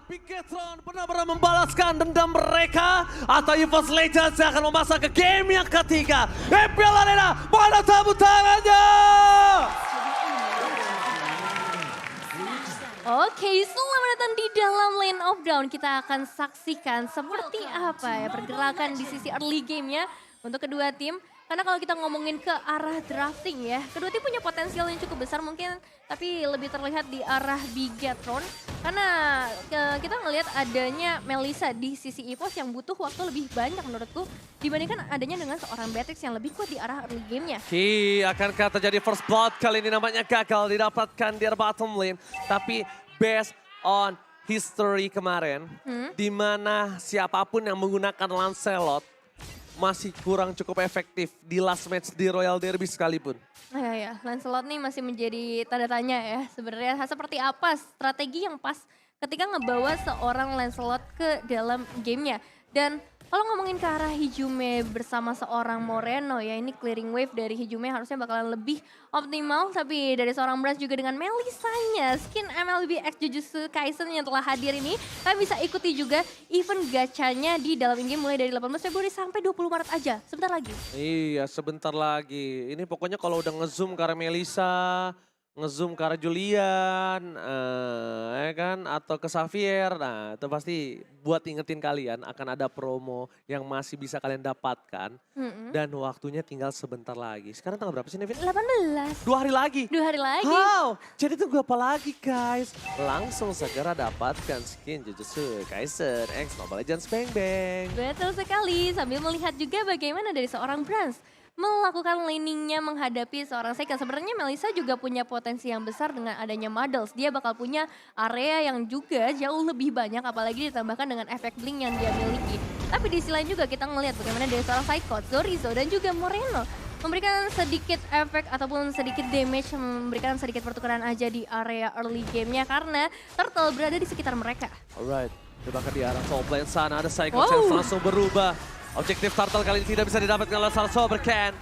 Bigetron benar-benar membalaskan dendam mereka atau EVOS Legends yang akan memasang ke game yang ketiga. MPL Arena, mana tepuk tangannya? Oke, selamat datang di dalam Lane of Dawn. Kita akan saksikan seperti apa ya pergerakan di sisi early game-nya untuk kedua tim. Karena kalau kita ngomongin ke arah drafting ya, kedua tim punya potensial yang cukup besar mungkin, tapi lebih terlihat di arah Bigetron. Karena kita ngelihat adanya Melissa di sisi EVOS yang butuh waktu lebih banyak menurutku dibandingkan adanya dengan seorang Beatrix yang lebih kuat di arah early game-nya. Akankah terjadi first blood kali ini nampaknya gagal didapatkan di bottom lane. Tapi based on history kemarin, di mana siapapun yang menggunakan Lancelot masih kurang cukup efektif di last match di Royal Derby sekalipun. Ya, Lancelot nih masih menjadi tanda tanya ya. Sebenarnya seperti apa strategi yang pas ketika ngebawa seorang Lancelot ke dalam gamenya. Dan kalau ngomongin ke arah Hijume bersama seorang Moreno ya, ini clearing wave dari Hijume harusnya bakalan lebih optimal. Tapi dari seorang Brans juga dengan Melissanya, skin MLB X Jujutsu Kaisen yang telah hadir ini, kalian bisa ikuti juga event gachanya di dalam in-game mulai dari 18 Februari sampai 20 Maret aja, sebentar lagi. Iya, sebentar lagi. Ini pokoknya kalau udah nge-zoom ke arah Melissa, nge-zoom ke arah Julian, ya kan, atau ke Xavier, nah itu pasti buat ingetin kalian akan ada promo yang masih bisa kalian dapatkan. Dan waktunya tinggal sebentar lagi. Sekarang tanggal berapa sih, Nevin? 18. 2 hari lagi? 2 hari lagi. Wow, jadi tunggu apa lagi guys? Langsung segera dapatkan skin Jujutsu Kaisen X Mobile Legends Bang Bang. Betul sekali, sambil melihat juga bagaimana dari seorang Brans melakukan laningnya menghadapi seorang Seiken. Sebenarnya Melissa juga punya potensi yang besar dengan adanya Muddles. Dia bakal punya area yang juga jauh lebih banyak, apalagi ditambahkan dengan efek blink yang dia miliki. Tapi di sisi lain juga kita ngelihat bagaimana dari seorang Psycho, Zorizo dan juga Moreno memberikan sedikit efek ataupun sedikit damage, memberikan sedikit pertukaran aja di area early game-nya karena Turtle berada di sekitar mereka. Alright, dibakar di arah top lane sana ada Psycho yang langsung berubah. Objektif Turtle kali ini tidak bisa didapatkan oleh salah seorang Berken.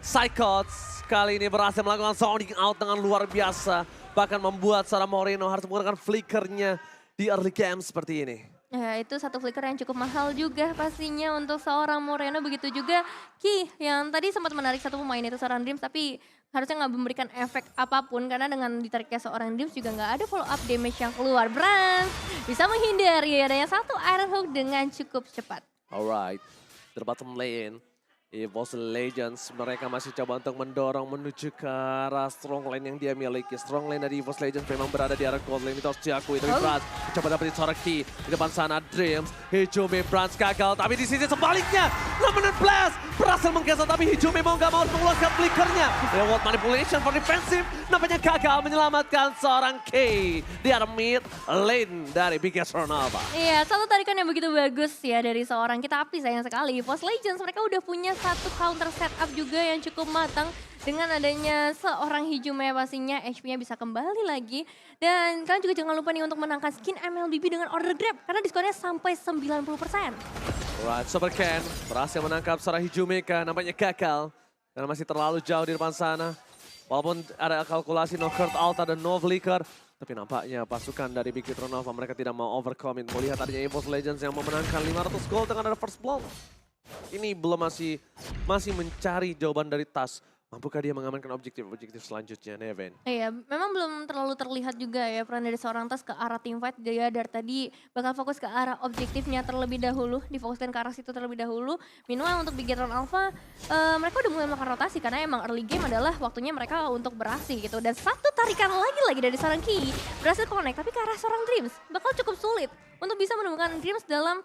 Psychots kali ini berhasil melakukan zoning out dengan luar biasa. Bahkan membuat seorang Moreno harus menggunakan flickernya di early game seperti ini. Ya, itu satu flicker yang cukup mahal juga pastinya untuk seorang Moreno. Begitu juga Ki yang tadi sempat menarik satu pemain itu seorang Dreams, tapi harusnya nggak memberikan efek apapun karena dengan ditariknya seorang Dreams juga nggak ada follow up damage yang keluar. Brans bisa menghindari adanya satu Iron Hook dengan cukup cepat. Alright. Di bottom lane, EVOS Legends mereka masih coba untuk mendorong menuju ke arah strong lane yang dia miliki. Strong lane dari EVOS Legends memang berada di arah gold lane, itu harus diakui. Tapi Brans coba dapetin seorang key. Di depan sana Dreams, Hijume, Brans gagal. Tapi di sisi sebaliknya, Lemonade Blast berhasil menggeser. Tapi Hijume mau gak mau mengeluarkan flickernya. Reward manipulation for defensive, nampaknya gagal menyelamatkan seorang key di arah mid lane dari Bigetron Alpha. Iya, satu tarikan yang begitu bagus ya dari seorang kita, tapi sayang sekali EVOS Legends mereka udah punya satu counter setup juga yang cukup matang. Dengan adanya seorang Hijume pastinya HP-nya bisa kembali lagi. Dan kalian juga jangan lupa nih untuk menangkan skin MLBB dengan order grab karena diskonnya sampai 90%. Alright, Super Ken berhasil menangkap seorang Hijume kan, nampaknya gagal. Karena masih terlalu jauh di depan sana. Walaupun ada kalkulasi no Kurt Alta dan no Flicker. Tapi nampaknya pasukan dari Bigetron Alpha mereka tidak mau overcommit. Melihat adanya EVOS Legends yang memenangkan 500 gold dengan ada first blood. Ini belum masih mencari jawaban dari Tas. Mampukah dia mengamankan objektif selanjutnya, Nevin? Iya, memang belum terlalu terlihat juga ya peran dari seorang Tas ke arah teamfight. Dia dari tadi bakal fokus ke arah objektifnya terlebih dahulu, difokuskan ke arah situ terlebih dahulu. Meanwhile untuk Bigetron Alpha, mereka udah mulai melakukan rotasi karena emang early game adalah waktunya mereka untuk beraksi gitu. Dan satu tarikan lagi dari seorang Ki berhasil connect, tapi ke arah seorang Dreams bakal cukup sulit untuk bisa menemukan Dreams dalam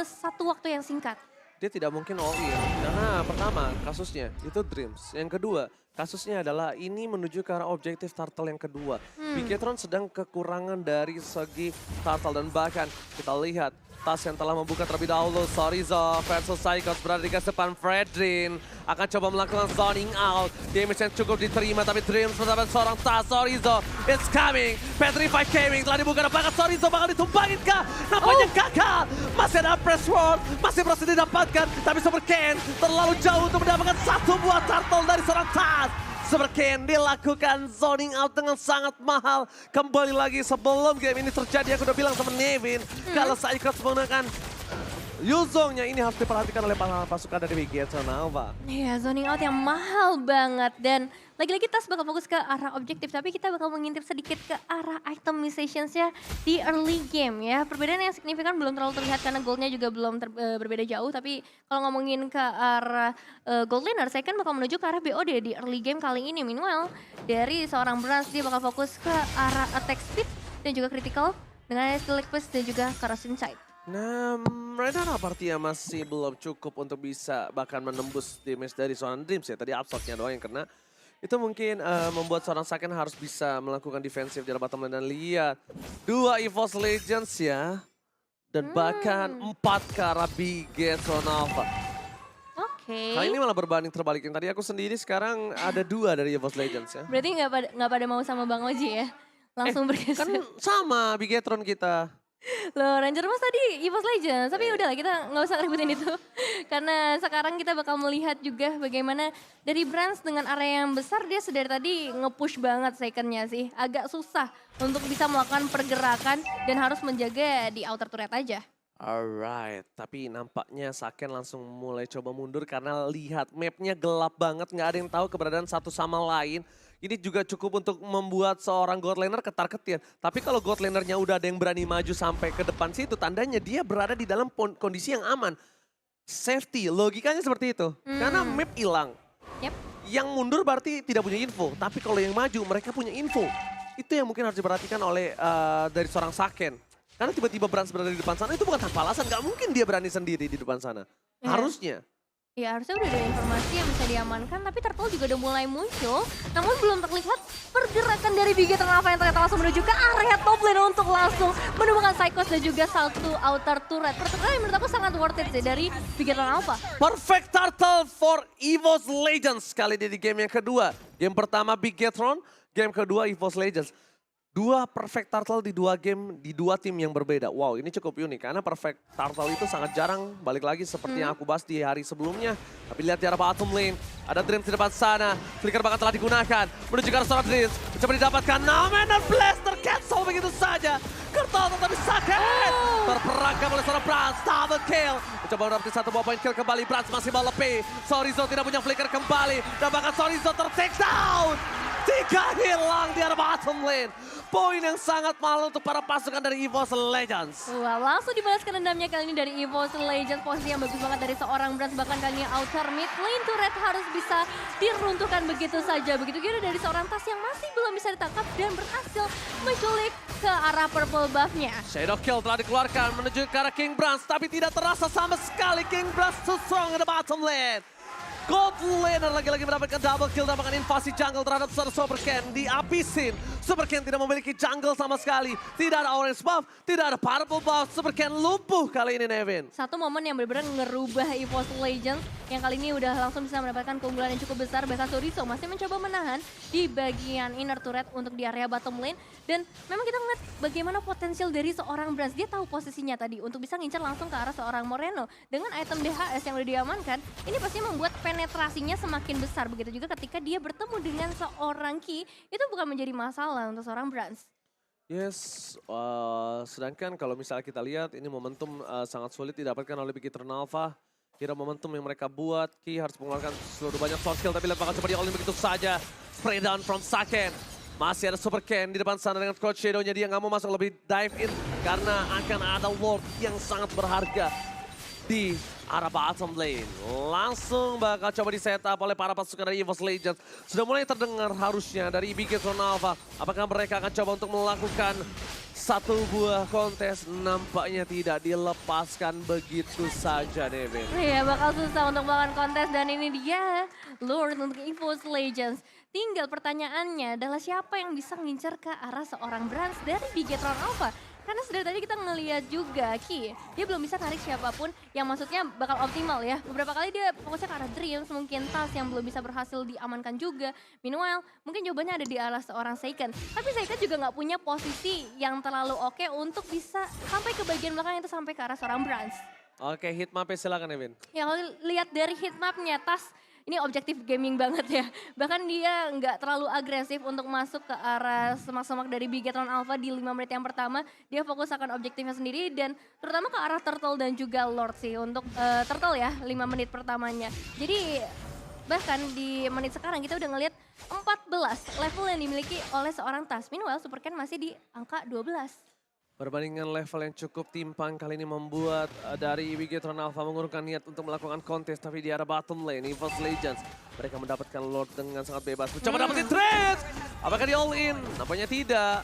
satu waktu yang singkat. Dia tidak mungkin all in, karena pertama kasusnya itu Dreams. Yang kedua kasusnya adalah ini menuju ke arah objektif Turtle yang kedua. Bigetron sedang kekurangan dari segi Turtle dan bahkan kita lihat Tas yang telah membuka terlebih dahulu. Zorizo versus Psychos berada di garis depan. Fredrin akan coba melakukan zoning out. Damage yang cukup diterima tapi Dreams mendapat seorang Tas. Zorizo, it's coming. Petrify Gaming telah dibuka dan bahkan Zorizo bakal ditumbangin kah? Nampaknya gagal. Masih ada press ward, masih berhasil didapatkan. Tapi Super Ken terlalu jauh untuk mendapatkan satu buah turtle dari seorang Tas. Superken dilakukan zoning out dengan sangat mahal. Kembali lagi sebelum game ini terjadi, aku udah bilang sama Nevin. Kalau Cyclops menggunakan Yuzongnya ini harus diperhatikan oleh para pasukan dari Bigetron Alpha. Iya, zoning out yang mahal banget. Dan lagi-lagi Tas bakal fokus ke arah objektif, tapi kita bakal mengintip sedikit ke arah itemizationsnya di early game ya. Perbedaan yang signifikan belum terlalu terlihat karena goldnya juga belum berbeda jauh. Tapi kalau ngomongin ke arah gold laner, saya kan bakal menuju ke arah BOD di early game kali ini. Meanwhile, dari seorang Brans dia bakal fokus ke arah attack speed dan juga critical dengan Steelix Push dan juga Corrosion Sight. Nah, mereka nampaknya masih belum cukup untuk bisa bahkan menembus damage dari seorang Dreams ya. Tadi absortnya doang yang kena. Itu mungkin membuat seorang Saken harus bisa melakukan defensif di bottom lane. Dan lihat, 2 EVOS Legends ya. Dan bahkan 4 ke arah Bigetron Alpha. Oke. Kali ini malah berbanding terbalik. Yang tadi aku sendiri sekarang ada 2 dari EVOS Legends ya. Berarti nggak pada mau sama Bang Oji ya? Langsung bergeser. Kan sama Bigetron kita. Loh, Ranger Mas tadi EVOS Legends, tapi udahlah kita nggak usah ributin itu. Karena sekarang kita bakal melihat juga bagaimana dari Brans dengan area yang besar dia sedari tadi nge-push banget secondnya sih. Agak susah untuk bisa melakukan pergerakan dan harus menjaga di outer turret aja. Alright, tapi nampaknya Saken langsung mulai coba mundur karena lihat mapnya gelap banget, nggak ada yang tahu keberadaan satu sama lain. Ini juga cukup untuk membuat seorang God Laner ketar-ketir. Tapi kalau God Lanernya udah ada yang berani maju sampai ke depan situ, tandanya dia berada di dalam kondisi yang aman. Safety, logikanya seperti itu. Karena map hilang. Yep. Yang mundur berarti tidak punya info, tapi kalau yang maju mereka punya info. Itu yang mungkin harus diperhatikan oleh dari seorang Saken. Karena tiba-tiba Brans berada di depan sana itu bukan tanpa alasan, nggak mungkin dia berani sendiri di depan sana. Harusnya. Ya harusnya udah ada informasi yang bisa diamankan, tapi Turtle juga udah mulai muncul. Namun belum terlihat pergerakan dari Bigetron Alpha yang ternyata langsung menuju ke area top lane untuk langsung menemukan Psychos dan juga satu outer turret. Pertukaran yang menurut aku sangat worth it sih dari Bigetron Alpha. Perfect Turtle for EVOS Legends kali ini di game yang kedua. Game pertama Bigetron, game kedua EVOS Legends. 2 perfect turtle di 2 game, di 2 tim yang berbeda. Wow, ini cukup unik karena perfect turtle itu sangat jarang. Balik lagi seperti yang aku bahas di hari sebelumnya. Tapi lihat di arah bottom lane, ada Dreams di depan sana. Flicker bahkan telah digunakan. Menuju ke arah seorang Dreams, mencoba didapatkan. Namen dan Blast tercancel begitu saja. Kertal tetapi Saken terperangkap oleh seorang Brans, double kill. Mencoba mendapatkan 1 buah point kill kembali, Brans masih melepi. Sorizo tidak punya flicker kembali. Dan bahkan Sorizo ter-take down. 3 hilang di arah bottom lane. Poin yang sangat mahal untuk para pasukan dari EVOS Legends. Wah, langsung dibalaskan dendamnya kali ini dari EVOS Legends. Posisi yang bagus banget dari seorang Brans, bahkan kali ini outer mid lane turret harus bisa diruntuhkan begitu saja. Begitu juga dari seorang Tas yang masih belum bisa ditangkap dan berhasil menculik ke arah purple buff-nya. Shadow Kill telah dikeluarkan menuju ke arah King Brans, tapi tidak terasa sama sekali King Brans too strong in the bottom lane. God Laner lagi-lagi mendapatkan double kill, dapatkan invasi jungle terhadap seorang Superken, dihabisin. Superken tidak memiliki jungle sama sekali, tidak ada orange buff, tidak ada purple buff, Superken lumpuh kali ini Nevin. Satu momen yang benar-benar ngerubah EVOS Legends yang kali ini udah langsung bisa mendapatkan keunggulan yang cukup besar. Bahkan Sorizo masih mencoba menahan di bagian inner turret untuk di area bottom lane. Dan memang kita ngeliat bagaimana potensial dari seorang Brans. Dia tahu posisinya tadi untuk bisa ngincar langsung ke arah seorang Moreno. Dengan item DHS yang udah diamankan, ini pasti membuat penetrasinya semakin besar. Begitu juga ketika dia bertemu dengan seorang Ki, itu bukan menjadi masalah untuk seorang Brans. Yes, sedangkan kalau misalnya kita lihat ini momentum sangat sulit didapatkan oleh Bigetron Alpha. Kira momentum yang mereka buat, Ki harus mengeluarkan seluruh banyak short skill, tapi lihat bakal coba di-all-in begitu saja. Spray down from Saken. Masih ada Superken di depan sana dengan Cloud Shadow-nya, dia nggak mau masuk lebih dive in karena akan ada Ward yang sangat berharga di arah bottom lane. Langsung bakal coba di setup oleh para pasukan dari EVOS Legends. Sudah mulai terdengar harusnya dari Bigetron Alpha. Apakah mereka akan coba untuk melakukan satu buah kontes? Nampaknya tidak dilepaskan begitu saja, Nevin. Iya, bakal susah untuk melakukan kontes dan ini dia Lord untuk EVOS Legends. Tinggal pertanyaannya adalah siapa yang bisa ngincer ke arah seorang Brans dari Bigetron Alpha. Karena sedari tadi kita ngeliat juga Ki, dia belum bisa tarik siapapun yang maksudnya bakal optimal ya. Beberapa kali dia fokusnya ke arah Dreams, mungkin Tas yang belum bisa berhasil diamankan juga. Meanwhile, mungkin jawabannya ada di arah seorang Seiken. Tapi Seiken juga nggak punya posisi yang terlalu oke untuk bisa sampai ke bagian belakang itu sampai ke arah seorang Brans. Oke, hitmapnya silakan Nevin. Ya kalau lihat dari hitmapnya Tas ini objektif gaming banget ya. Bahkan dia nggak terlalu agresif untuk masuk ke arah semak-semak dari Bigetron Alpha di 5 menit yang pertama. Dia fokus akan objektifnya sendiri dan terutama ke arah Turtle dan juga Lord sih untuk Turtle ya 5 menit pertamanya. Jadi bahkan di menit sekarang kita udah ngelihat 14 level yang dimiliki oleh seorang Tas. Meanwhile Super Ken masih di angka 12. Perbandingan level yang cukup timpang kali ini membuat dari Bigetron Alpha mengurungkan niat untuk melakukan kontes. Tapi di arah bottom lane, EVOS Legends, mereka mendapatkan Lord dengan sangat bebas. Mencoba dapetin trade! Apakah di all in? Nampaknya tidak.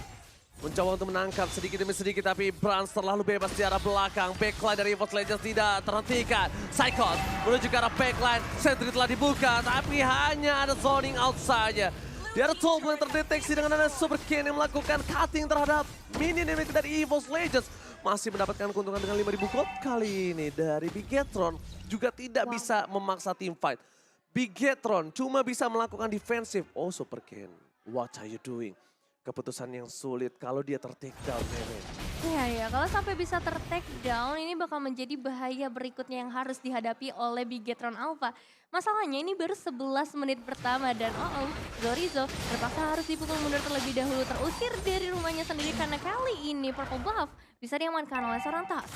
Mencoba untuk menangkap sedikit demi sedikit, tapi Brans terlalu bebas di arah belakang. Backline dari EVOS Legends tidak terhentikan. Psychos menuju ke arah backline. Sentry telah dibuka, tapi hanya ada zoning out saja. Di arah top lane terdeteksi dengan ada Super Ken yang melakukan cutting terhadap minion damage dari EVOS Legends. Masih mendapatkan keuntungan dengan 5.000 gold kali ini dari Bigetron. Juga tidak bisa memaksa team fight. Bigetron cuma bisa melakukan defensif. Oh Super Ken, what are you doing? Keputusan yang sulit kalau dia ter-take down, Neven. Iya, kalau sampai bisa ter-take down ini bakal menjadi bahaya berikutnya yang harus dihadapi oleh Bigetron Alpha. Masalahnya ini baru 11 menit pertama dan Zorizo terpaksa harus dipukul mundur terlebih dahulu, terusir dari rumahnya sendiri karena kali ini Purple Buff bisa diamankan oleh seorang Tas.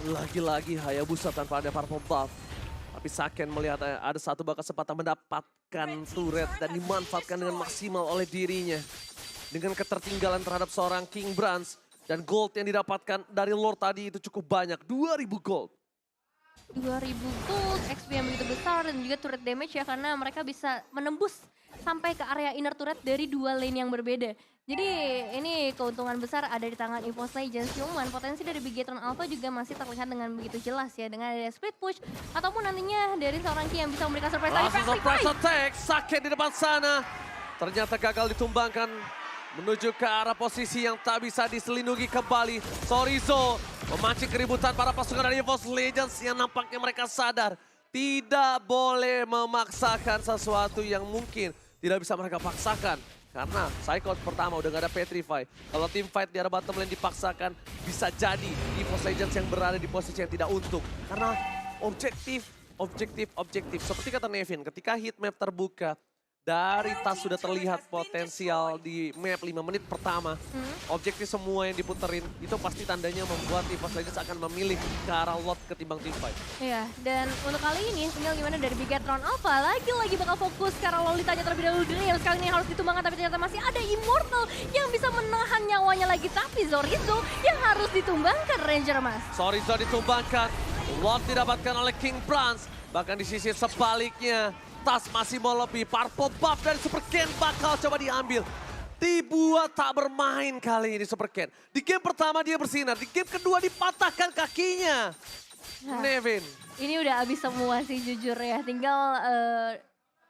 Lagi-lagi Hayabusa tanpa ada purple buff. Tapi Saken melihat ada satu kesempatan mendapatkan turret dan dimanfaatkan dengan maksimal oleh dirinya. Dengan ketertinggalan terhadap seorang King Brans dan gold yang didapatkan dari Lord tadi itu cukup banyak, 2.000 gold. 2.000 gold, XP yang begitu besar dan juga turret damage ya karena mereka bisa menembus sampai ke area inner turret dari dua lane yang berbeda. Jadi ini keuntungan besar ada di tangan EVOS Legends, cuman potensi dari Bigetron Alpha juga masih terlihat dengan begitu jelas ya dengan ada split push ataupun nantinya dari seorang Ki yang bisa memberikan surprise tadi. Langsung surprise attack, Saken di depan sana. Ternyata gagal ditumbangkan menuju ke arah posisi yang tak bisa diselindungi kembali. Zorizo memancing keributan para pasukan dari EVOS Legends yang nampaknya mereka sadar tidak boleh memaksakan sesuatu yang mungkin tidak bisa mereka paksakan. Karena Psychos pertama udah gak ada Petrify. Kalau team fight di arah bottom lane dipaksakan, bisa jadi EVOS Legends yang berada di posisi yang tidak untung. Karena objektif. Seperti kata Nevin, ketika heat map terbuka, dari Tas sudah terlihat potensial di map 5 menit pertama. Objektif semua yang diputerin, itu pasti tandanya membuat EVOS Legends akan memilih ke arah lot ketimbang team fight. Iya, dan untuk kali ini tinggal gimana dari Bigetron Alpha. Lagi-lagi bakal fokus ke arah Lolitanya terlebih dahulu. Yang sekali ini harus ditumbangkan, tapi ternyata masih ada Immortal yang bisa menahan nyawanya lagi. Tapi Zorizo yang harus ditumbangkan Ranger Mas. Zorizo ditumbangkan, lot didapatkan oleh King Brans. Bahkan di sisi sebaliknya, Tas masih mau lebih. Purple buff dari Super Ken bakal coba diambil. Dibuat tak bermain kali ini Super Ken. Di game pertama dia bersinar, di game kedua dipatahkan kakinya. Nah, Nevin. ini udah habis semua sih jujur ya. Tinggal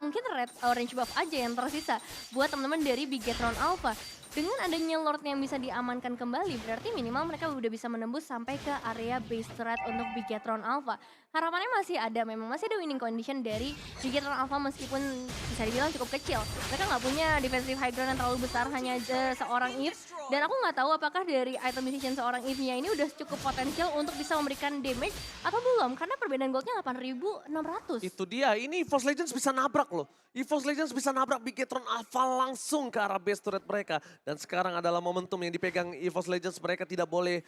mungkin red orange buff aja yang tersisa buat teman-teman dari Bigetron Alpha. Dengan adanya Lord yang bisa diamankan kembali, berarti minimal mereka udah bisa menembus sampai ke area base turret untuk Bigetron Alpha. Harapannya masih ada, memang masih ada winning condition dari Bigetron Alpha meskipun bisa dibilang cukup kecil. Mereka nggak punya defensive high ground yang terlalu besar, hanya seorang Eve. Dan aku nggak tahu apakah dari item musician seorang Eve-nya ini udah cukup potensial untuk bisa memberikan damage atau belum. Karena perbedaan goldnya 8.600. Itu dia, ini EVOS Legends bisa nabrak loh. EVOS Legends bisa nabrak Bigetron Alpha langsung ke arah base turret mereka. Dan sekarang adalah momentum yang dipegang EVOS Legends. Mereka tidak boleh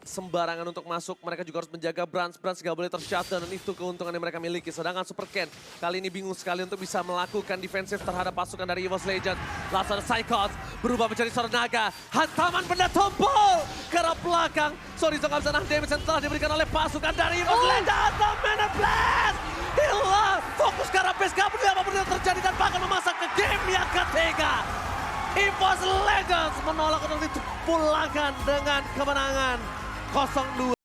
sembarangan untuk masuk. Mereka juga harus menjaga Brans. Brans gak boleh tershutdown dan itu keuntungan yang mereka miliki. Sedangkan Super Ken kali ini bingung sekali untuk bisa melakukan defensif terhadap pasukan dari EVOS Legends. Langsung ada Psychos berubah menjadi seorang naga. Hantaman benda tombol ke arah belakang. Zorizo gak bisa nahan damage yang telah diberikan oleh pasukan dari EVOS Legends. The Mana Blast! Hilang! Fokus ke arah base, gak peduli apapun yang terjadi dan bahkan memasak ke game yang ketiga. EVOS Legends menolak untuk dipulangkan dengan kemenangan 0-2.